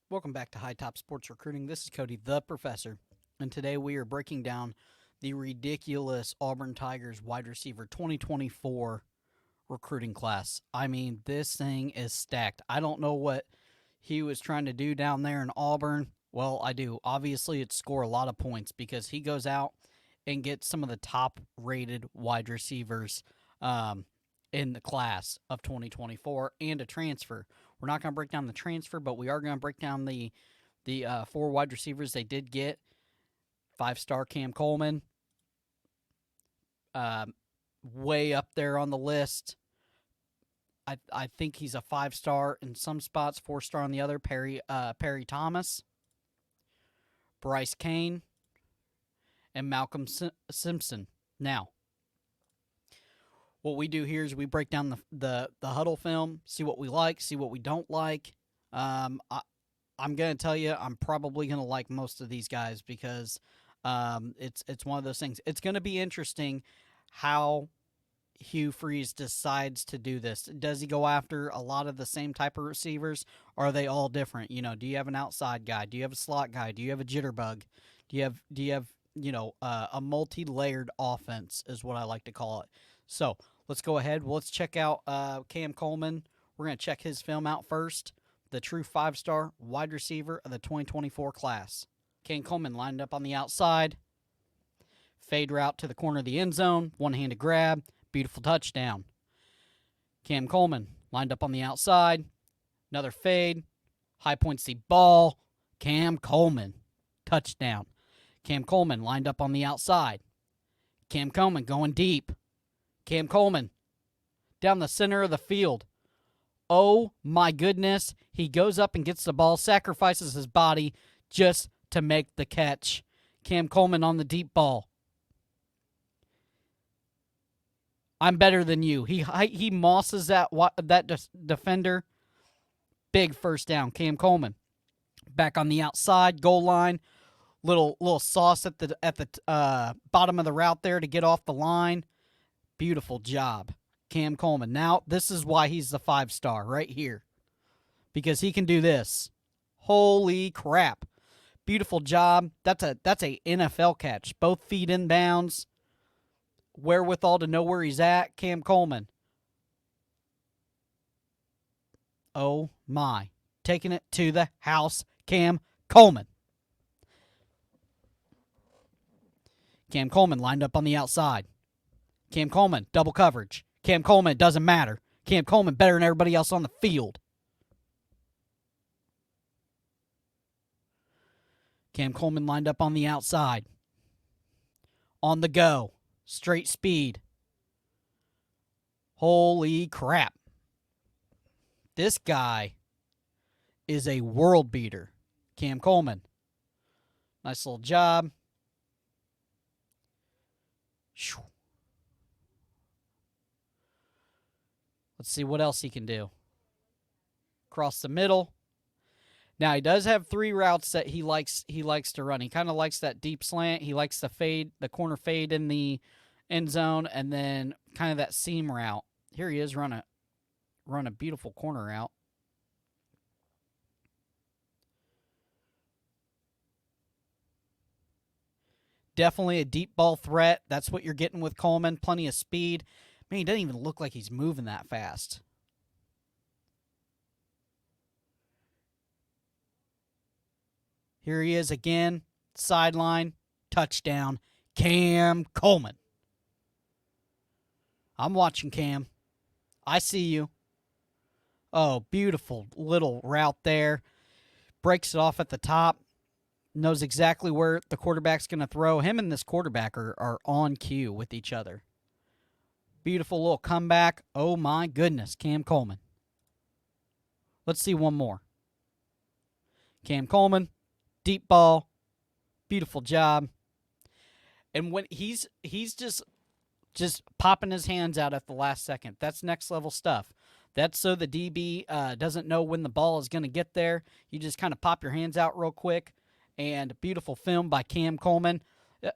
Welcome back to High Top Sports Recruiting. This is Cody, the professor, and today we are breaking down the ridiculous Auburn Tigers wide receiver 2024 recruiting class. I mean, this thing is stacked. I don't know what Hugh was trying to do down there in Auburn. Well, I do. Obviously, it's score a lot of points because he goes out and gets some of the top rated wide receivers in the class of 2024 and a transfer. We're not going to break down the transfer, but we are going to break down the four wide receivers they did get. 5-star Cam Coleman, way up there on the list. I think he's a 5-star in some spots, 4-star on the other. Perry Thomas, Bryce Kane, and Malcolm Simpson. Now, what we do here is we break down the huddle film, see what we like, see what we don't like. I'm going to tell you, I'm probably going to like most of these guys because it's one of those things. It's going to be interesting how Hugh Freeze decides to do this. Does he go after a lot of the same type of receivers? Or are they all different? You know, do you have an outside guy? Do you have a slot guy? Do you have a jitterbug? Do you have a multi-layered offense is what I like to call it. So let's go ahead. Well, let's check out Cam Coleman. We're going to check his film out first. The true 5-star wide receiver of the 2024 class. Cam Coleman lined up on the outside. Fade route to the corner of the end zone. One-handed grab. Beautiful touchdown. Cam Coleman lined up on the outside. Another fade. High points the ball. Cam Coleman. Touchdown. Cam Coleman lined up on the outside. Cam Coleman going deep. Cam Coleman down the center of the field. Oh my goodness. He goes up and gets the ball, sacrifices his body just to make the catch. Cam Coleman on the deep ball. I'm better than you. He mosses that defender. Big first down. Cam Coleman back on the outside goal line. Little sauce at the bottom of the route there to get off the line. Beautiful job, Cam Coleman. Now this is why he's the 5-star right here, because he can do this. Holy crap! Beautiful job. That's a NFL catch. Both feet in bounds. Wherewithal to know where he's at, Cam Coleman. Oh my. Taking it to the house, Cam Coleman. Cam Coleman lined up on the outside. Cam Coleman, double coverage. Cam Coleman, it doesn't matter. Cam Coleman better than everybody else on the field. Cam Coleman lined up on the outside. On the go. Straight speed. Holy crap. This guy is a world beater. Cam Coleman. Nice little job. Let's see what else he can do. Across the middle. Now, he does have 3 routes that he likes to run. He kind of likes that deep slant. He likes the fade, the corner fade in the end zone, and then kind of that seam route. Here he is, run a beautiful corner route. Definitely a deep ball threat. That's what you're getting with Coleman. Plenty of speed. Man, he doesn't even look like he's moving that fast. Here he is again. Sideline. Touchdown. Cam Coleman. I'm watching, Cam. I see you. Oh, beautiful little route there. Breaks it off at the top. Knows exactly where the quarterback's going to throw. Him and this quarterback are on cue with each other. Beautiful little comeback. Oh, my goodness, Cam Coleman. Let's see one more. Cam Coleman, deep ball, beautiful job. And when he's just popping his hands out at the last second. That's next level stuff. That's so the DB doesn't know when the ball is going to get there. You just kind of pop your hands out real quick. And beautiful film by Cam Coleman.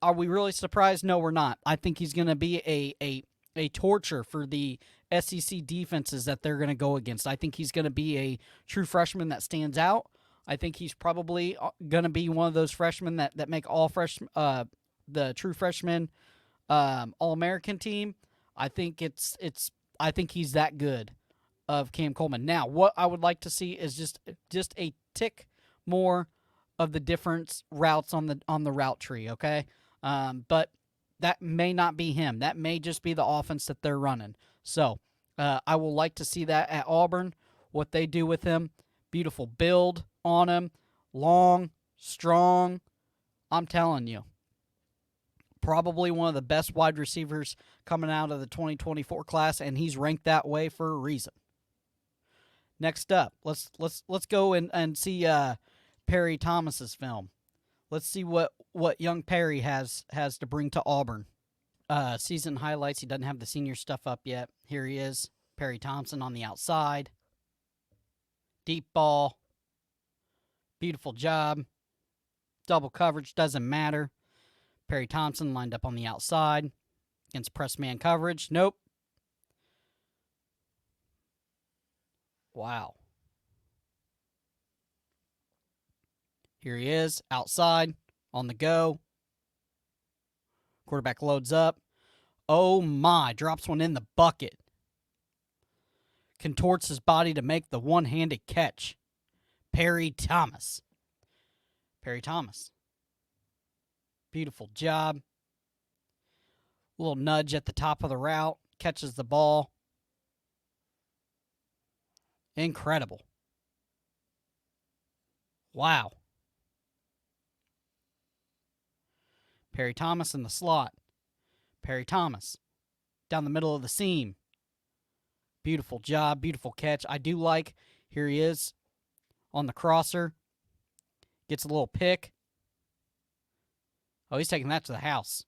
Are we really surprised? No, we're not. I think he's going to be a torture for the SEC defenses that they're going to go against. I think he's going to be a true freshman that stands out. I think he's probably going to be one of those freshmen that make the true freshman All American team. I think I think he's that good of Cam Coleman. Now, what I would like to see is just a tick more of the different routes on the route tree. Okay, but that may not be him. That may just be the offense that they're running. So I will like to see that at Auburn. What they do with him, beautiful build on him, long, strong. I'm telling you, probably one of the best wide receivers coming out of the 2024 class, and he's ranked that way for a reason. Next up, let's go and see Perry Thomas's film. Let's see what young Perry has to bring to Auburn. Season highlights. He doesn't have the senior stuff up yet. Here he is, Perry Thompson on the outside. Deep ball. Beautiful job. Double coverage, doesn't matter. Perry Thompson lined up on the outside against press man coverage. Nope. Wow. Here he is, outside, on the go. Quarterback loads up. Oh my, drops one in the bucket. Contorts his body to make the one-handed catch. Perry Thomas. Perry Thomas. Beautiful job. Little nudge at the top of the route. Catches the ball. Incredible. Wow. Perry Thomas in the slot. Perry Thomas down the middle of the seam. Beautiful job. Beautiful catch. I do like, here he is on the crosser. Gets a little pick. Oh, he's taking that to the house.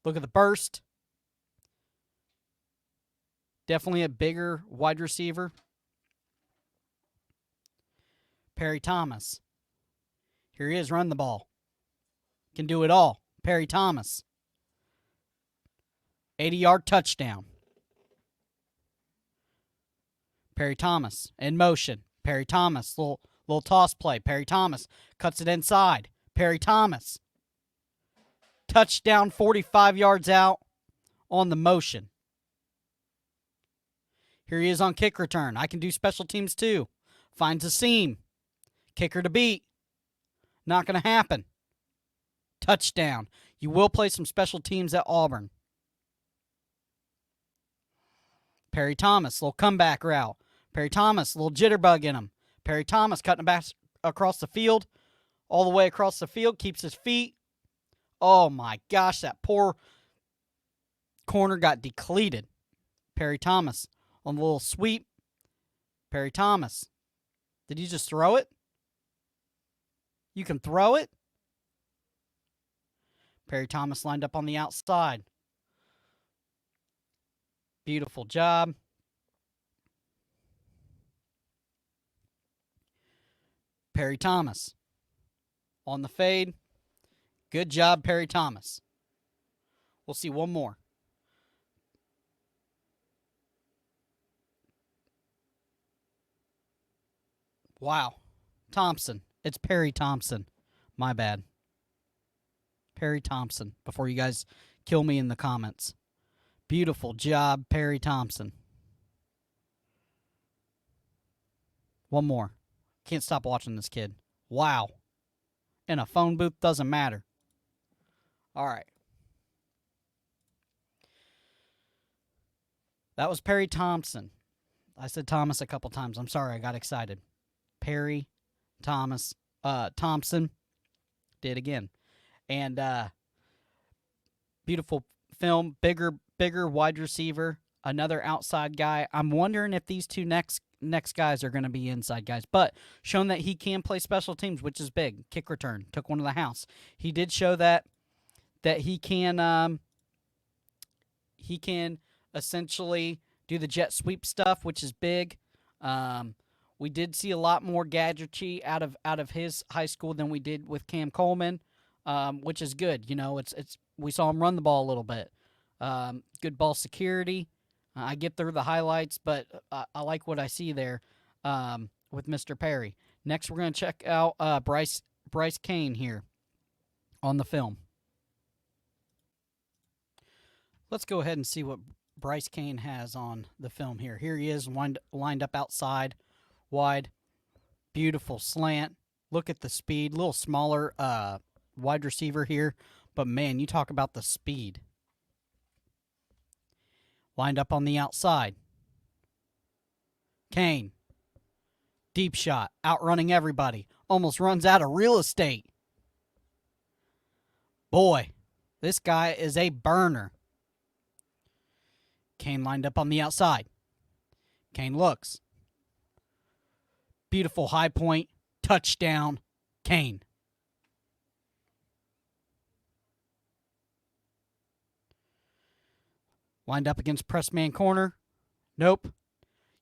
Look at the burst. Definitely a bigger wide receiver. Perry Thomas. Here he is, run the ball. Can do it all. Perry Thomas. 80-yard touchdown. Perry Thomas in motion. Perry Thomas, little toss play. Perry Thomas cuts it inside. Perry Thomas. Touchdown 45 yards out on the motion. Here he is on kick return. I can do special teams too. Finds a seam. Kicker to beat. Not going to happen. Touchdown. You will play some special teams at Auburn. Perry Thomas, little comeback route. Perry Thomas, little jitterbug in him. Perry Thomas cutting it back across the field. All the way across the field. Keeps his feet. Oh my gosh, that poor corner got depleted. Perry Thomas on the little sweep. Perry Thomas. Did you just throw it? You can throw it? Perry Thomas lined up on the outside. Beautiful job. Perry Thomas on the fade. Good job, Perry Thomas. We'll see one more. Wow. Thompson. It's Perry Thompson. My bad. Perry Thompson, before you guys kill me in the comments. Beautiful job, Perry Thompson. One more. Can't stop watching this kid. Wow. In a phone booth, doesn't matter. All right. That was Perry Thompson. I said Thomas a couple times. I'm sorry, I got excited. Perry Thompson. Did again. And beautiful film, bigger wide receiver, another outside guy. I'm wondering if these two next guys are going to be inside guys, but shown that he can play special teams, which is big. Kick return, took one to the house. He did show that he can essentially do the jet sweep stuff, which is big. We did see a lot more gadgetry out of his high school than we did with Cam Coleman. Which is good. You know, we saw him run the ball a little bit. Good ball security. I get through the highlights, but I like what I see there with Mr. Perry. Next, we're going to check out Bryce Kane here on the film. Let's go ahead and see what Bryce Kane has on the film here. Here he is lined up outside, wide, beautiful slant. Look at the speed. A little smaller wide receiver here, but man, you talk about the speed. Lined up on the outside. Kane. Deep shot. Outrunning everybody. Almost runs out of real estate. Boy, this guy is a burner. Kane lined up on the outside. Kane looks. Beautiful high point. Touchdown. Kane. Lined up against press man corner. Nope.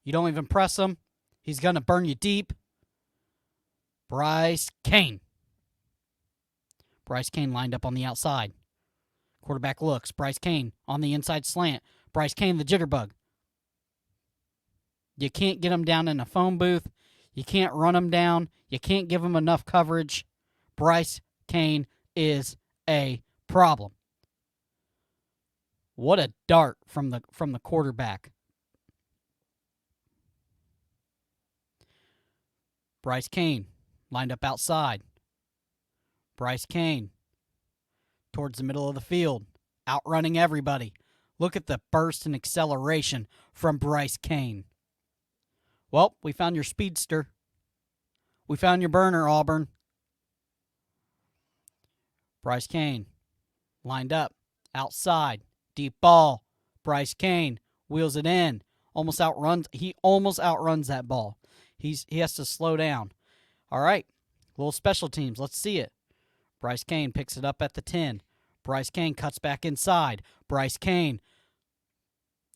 You don't even press him. He's going to burn you deep. Bryce Kane. Bryce Kane lined up on the outside. Quarterback looks. Bryce Kane on the inside slant. Bryce Kane, the jitterbug. You can't get him down in a phone booth. You can't run him down. You can't give him enough coverage. Bryce Kane is a problem. What a dart from the quarterback. Bryce Kane lined up outside. Bryce Kane towards the middle of the field, outrunning everybody. Look at the burst and acceleration from Bryce Kane. Well, we found your speedster. We found your burner, Auburn. Bryce Kane lined up outside. Deep ball. Bryce Kane wheels it in. He almost outruns that ball. He has to slow down. All right. Little special teams. Let's see it. Bryce Kane picks it up at the 10. Bryce Kane cuts back inside. Bryce Kane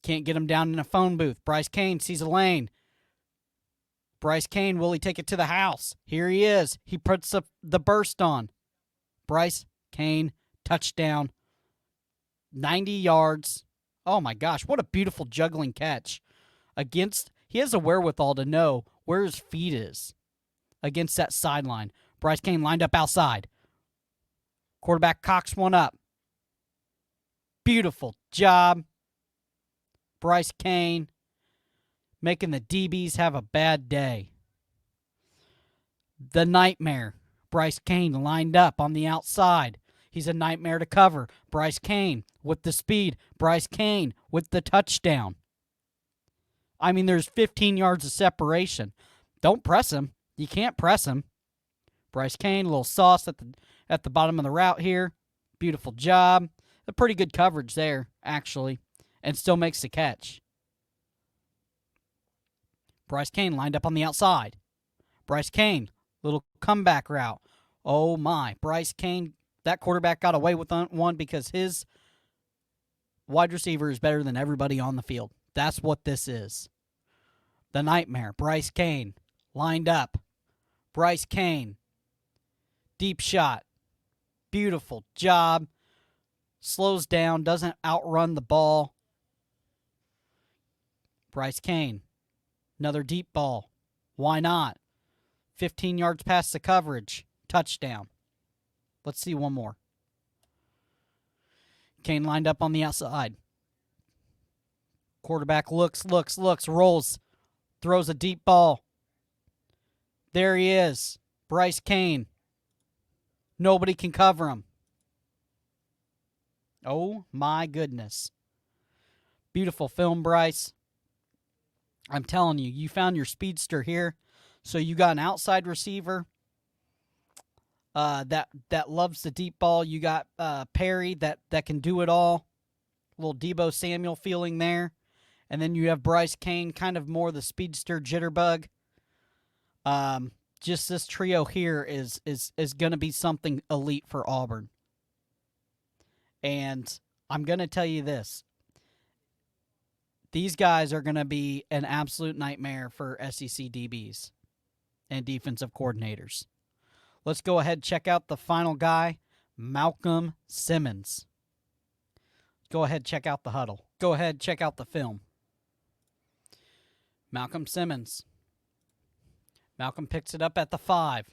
can't get him down in a phone booth. Bryce Kane sees a lane. Bryce Kane, will he take it to the house? Here he is. He puts the burst on. Bryce Kane, touchdown. 90 yards. Oh my gosh, what a beautiful juggling catch. He has a wherewithal to know where his feet is against that sideline. Bryce Kane lined up outside. Quarterback cocks one up. Beautiful job. Bryce Kane making the DBs have a bad day. The nightmare. Bryce Kane lined up on the outside. He's a nightmare to cover. Bryce Kane with the speed. Bryce Kane with the touchdown. I mean, there's 15 yards of separation. Don't press him. You can't press him. Bryce Kane, a little sauce at the bottom of the route here. Beautiful job. A pretty good coverage there, actually, and still makes the catch. Bryce Kane lined up on the outside. Bryce Kane, little comeback route. Oh, my. Bryce Kane, that quarterback got away with one because his wide receiver is better than everybody on the field. That's what this is. The nightmare. Bryce Kane lined up. Bryce Kane. Deep shot. Beautiful job. Slows down. Doesn't outrun the ball. Bryce Kane. Another deep ball. Why not? 15 yards past the coverage. Touchdown. Let's see one more. Kane lined up on the outside. Quarterback looks, rolls, throws a deep ball. There he is. Bryce Kane. Nobody can cover him. Oh, my goodness. Beautiful film, Bryce. I'm telling you, you found your speedster here. So you got an outside receiver that loves the deep ball. You got Perry that can do it all. A little Deebo Samuel feeling there. And then you have Bryce Kane, kind of more the speedster jitterbug. Just this trio here is going to be something elite for Auburn. And I'm going to tell you this. These guys are going to be an absolute nightmare for SEC DBs and defensive coordinators. Let's go ahead and check out the final guy, Malcolm Simmons. Go ahead and check out the huddle. Go ahead and check out the film. Malcolm Simmons. Malcolm picks it up at the 5.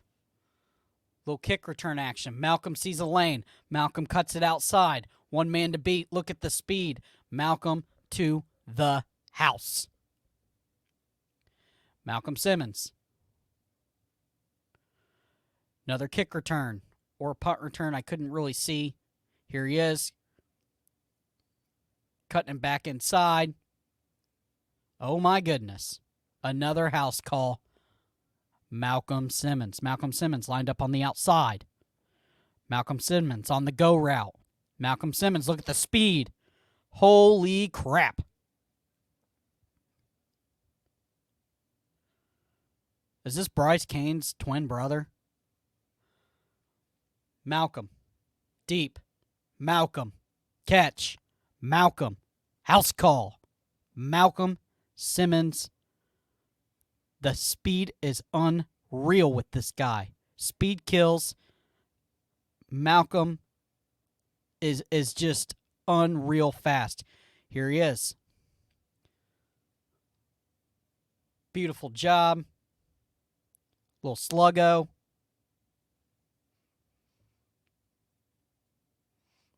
Little kick return action. Malcolm sees a lane. Malcolm cuts it outside. One man to beat. Look at the speed. Malcolm to the house. Malcolm Simmons. Another kick return or punt return. I couldn't really see. Here he is. Cutting him back inside. Oh my goodness. Another house call. Malcolm Simmons. Malcolm Simmons lined up on the outside. Malcolm Simmons on the go route. Malcolm Simmons, look at the speed. Holy crap. Is this Bryce Kane's twin brother? Malcolm. Deep. Malcolm. Catch. Malcolm. House call. Malcolm Simmons. The speed is unreal with this guy. Speed kills. Malcolm is just unreal fast. Here he is. Beautiful job. Little sluggo.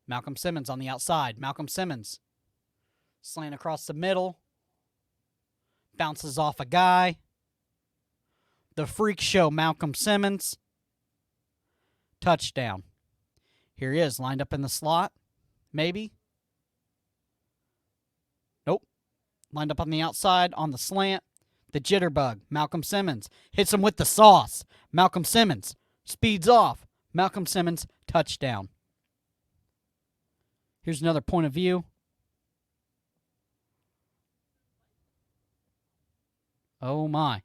Malcolm Simmons on the outside. Malcolm Simmons. Slant across the middle. Bounces off a guy. The freak show, Malcolm Simmons. Touchdown. Here he is, lined up in the slot. Maybe. Nope. Lined up on the outside, on the slant. The jitterbug, Malcolm Simmons. Hits him with the sauce. Malcolm Simmons. Speeds off. Malcolm Simmons, touchdown. Here's another point of view. Oh my.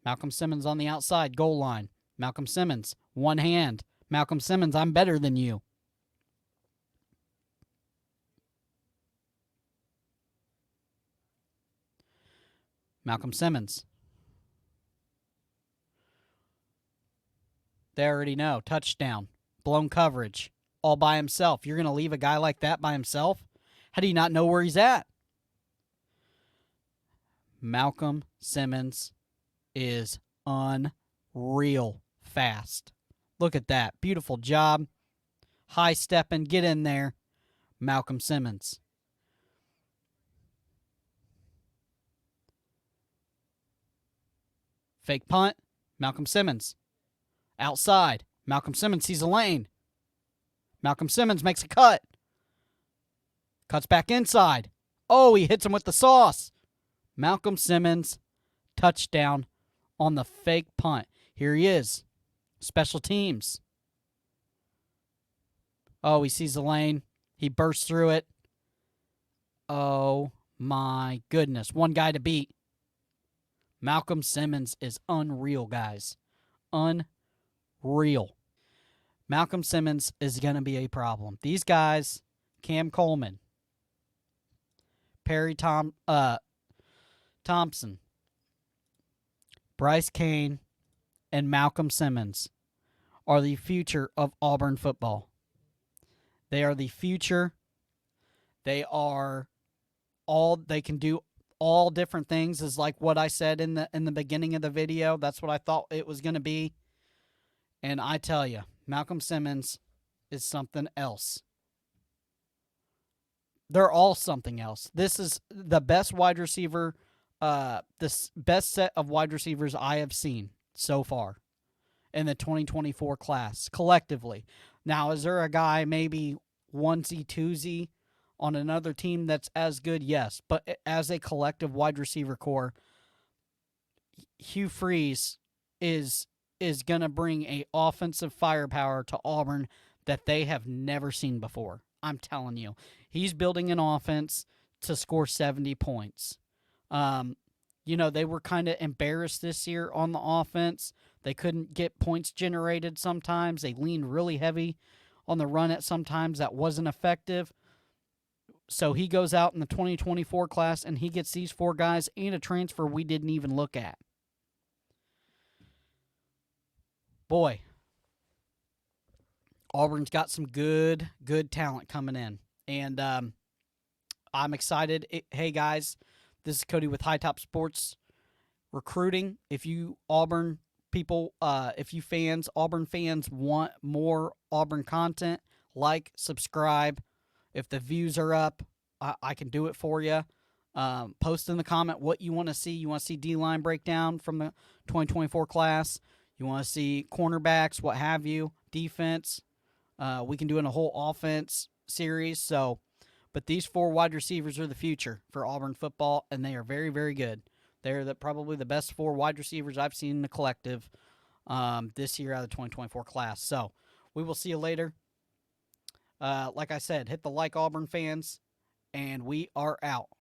Malcolm Simmons on the outside, goal line. Malcolm Simmons, one hand. Malcolm Simmons, I'm better than you. Malcolm Simmons. They already know. Touchdown. Blown coverage. All by himself. You're going to leave a guy like that by himself? How do you not know where he's at? Malcolm Simmons is unreal fast. Look at that. Beautiful job. High stepping. Get in there. Malcolm Simmons. Fake punt. Malcolm Simmons. Outside. Malcolm Simmons sees a lane. Malcolm Simmons makes a cut. Cuts back inside. Oh, he hits him with the sauce. Malcolm Simmons, touchdown on the fake punt. Here he is. Special teams. Oh, he sees the lane. He bursts through it. Oh, my goodness. One guy to beat. Malcolm Simmons is unreal, guys. Unreal. Malcolm Simmons is going to be a problem. These guys, Cam Coleman, Perry Thompson, Bryce Kane, and Malcolm Simmons are the future of Auburn football. They are the future. They are all, they can do all different things, is like what I said in the beginning of the video. That's what I thought it was going to be. And I tell you, Malcolm Simmons is something else. They're all something else. This is the best wide receiver, this best set of wide receivers I have seen so far in the 2024 class, collectively. Now, is there a guy maybe onesie, twosie on another team that's as good? Yes. But as a collective wide receiver core, Hugh is going to bring a offensive firepower to Auburn that they have never seen before. I'm telling you. He's building an offense to score 70 points. They were kind of embarrassed this year on the offense. They couldn't get points generated sometimes. They leaned really heavy on the run at sometimes. That wasn't effective. So he goes out in the 2024 class, and he gets these 4 guys and a transfer we didn't even look at. Boy, Auburn's got some good talent coming in. And I'm excited. Hey guys, this is Cody with High Top Sports Recruiting. If you Auburn people, if you fans, Auburn fans want more Auburn content, like, subscribe. If the views are up, I can do it for you. Post in the comment what you want to see. You want to see D-line breakdown from the 2024 class. You want to see cornerbacks, what have you, defense. We can do in a whole offense series. So, but these four wide receivers are the future for Auburn football, and they are very, very good. They're probably the best four wide receivers I've seen in the collective this year out of the 2024 class. So we will see you later. Like I said, hit the like, Auburn fans, and we are out.